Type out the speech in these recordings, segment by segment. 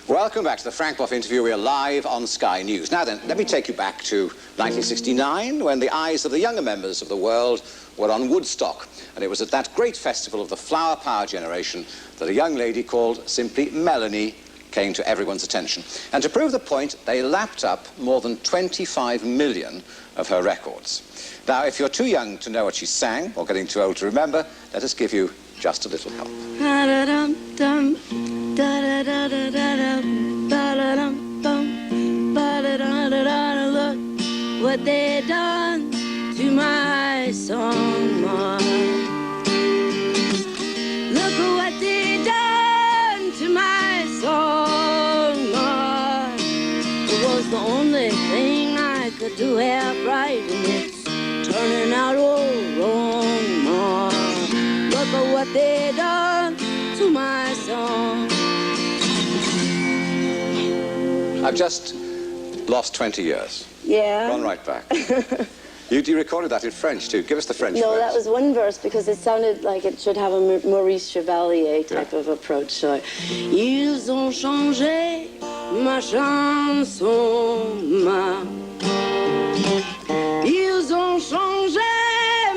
Welcome back to the Frank Boff interview. We are live on Sky News. Now then, let me take you back to 1969, when the eyes of the younger members of the world were on Woodstock. And it was at that great festival of the flower power generation that a young lady called simply Melanie came to everyone's attention. And to prove the point, they lapped up more than 25 million of her records. Now, if you're too young to know what she sang, or getting too old to remember, let us give you just a little help. Look what they done to my song, Ma. Look what they done to my song, Ma. It was the only thing I could do half right, and it's turning out all wrong, Ma. Look at what they done to my song. I've just lost 20 years. Yeah. Gone right back. You recorded that in French too. Give us the French verse. No, that was one verse because it sounded like it should have a Maurice Chevalier type of approach. So, ils ont changé ma chanson, ma. Ils ont changé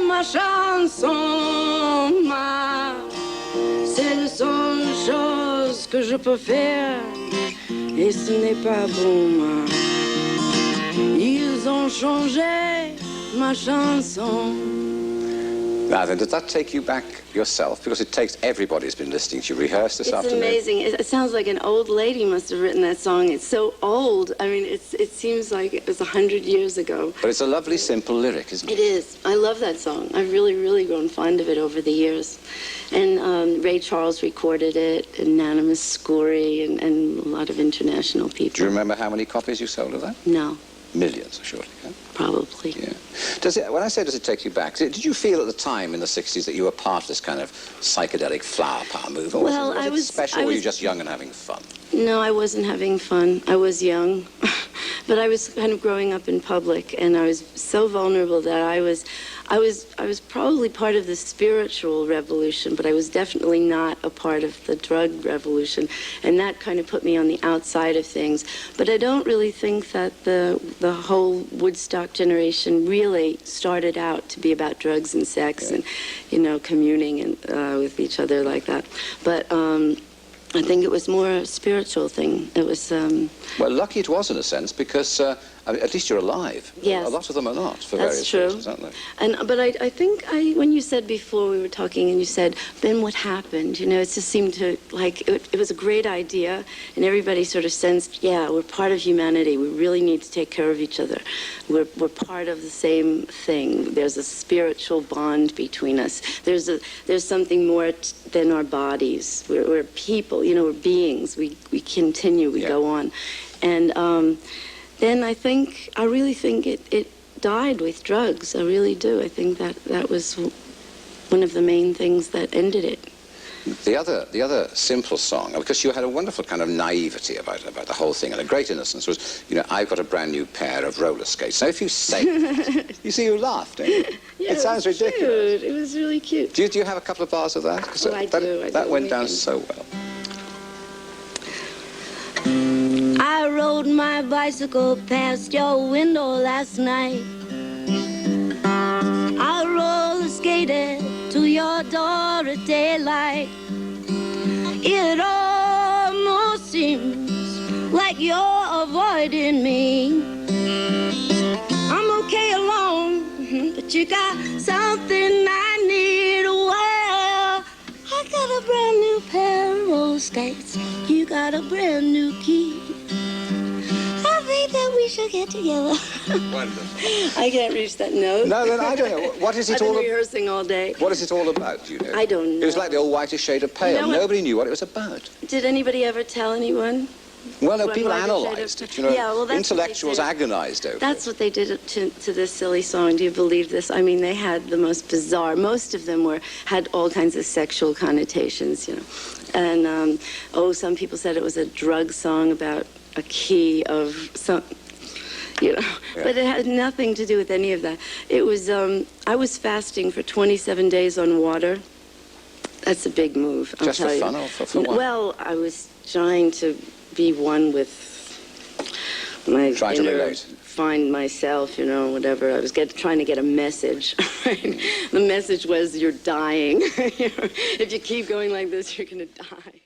ma chanson, ma. C'est la seule chose que je peux faire. Et ce n'est pas bon, ma. Ils ont changé ma chanson. Now then, does that take you back yourself? Because it takes everybody who's been listening to you. Rehearse this afternoon. It's amazing. It sounds like an old lady must have written that song. It's so old. I mean, it seems like it was 100 years ago. But it's a lovely, simple lyric, isn't it? It is. I love that song. I've really, really grown fond of it over the years. And Ray Charles recorded it, and Nana Muscuri, and a lot of international people. Do you remember how many copies you sold of that? No. Millions, surely. Yeah? Probably. Yeah. When I say does it take you back, did you feel at the time in the 60s that you were part of this kind of psychedelic flower power movement? Well, was it special, or were you just young and having fun? No, I wasn't having fun. I was young. But I was kind of growing up in public, and I was so vulnerable that I was probably part of the spiritual revolution, but I was definitely not a part of the drug revolution, and that kind of put me on the outside of things. But I don't really think that the whole Woodstock generation really started out to be about drugs and sex and, you know, communing and with each other like that. But I think it was more a spiritual thing. It was... Well, lucky it was in a sense, because at least you're alive. Yes. A lot of them are not, for That's various true. reasons, aren't they? But I think when you said before we were talking, and you said, then what happened? You know, it just seemed to, like, it was a great idea, and everybody sort of sensed, yeah, we're part of humanity. We really need to take care of each other. We're part of the same thing. There's a spiritual bond between us. There's something more than our bodies. We're people, you know, we're beings. We continue, we go on. And then I really think it died with drugs. I really do. I think that was one of the main things that ended it. The other simple song, because you had a wonderful kind of naivety about the whole thing, and a great innocence, was, you know, I've got a brand new pair of roller skates. So if you say that, you see, you laughed, don't you? Yeah, it sounds ridiculous. Cute. It was really cute. Do you have a couple of bars of that? Oh, I do. That went down so well. I rode my bicycle past your window last night. I roller skated to your door at daylight. It almost seems like you're avoiding me. I'm okay alone, but you got something I need. Well, I got a brand new pair of roller skates. You got a brand new key. I think that we should get together. Wonderful. I can't reach that note. No, then I don't know. What is it all I've been rehearsing all day. What is it all about, do you know? I don't know. It was like the old whitish shade of pale. Nobody knew what it was about. Did anybody ever tell anyone? Well, no, What people Whitish Shade of analysed it, Pale? you know. Yeah, well, that's what they intellectuals did. agonized over That's it. what they did to this silly song. Do you believe this? I mean, they had the most bizarre. Most of them had all kinds of sexual connotations, you know. And some people said it was a drug song about a key of some, you know. Yeah. But it had nothing to do with any of that. It was. I was fasting for 27 days on water. That's a big move. I'll Just tell for you. fun or for what? Well, I was trying to be one with my Try to inner, relate. find myself, you know, whatever. I was trying to get a message. Right? The message was, you're dying. If you keep going like this, you're going to die.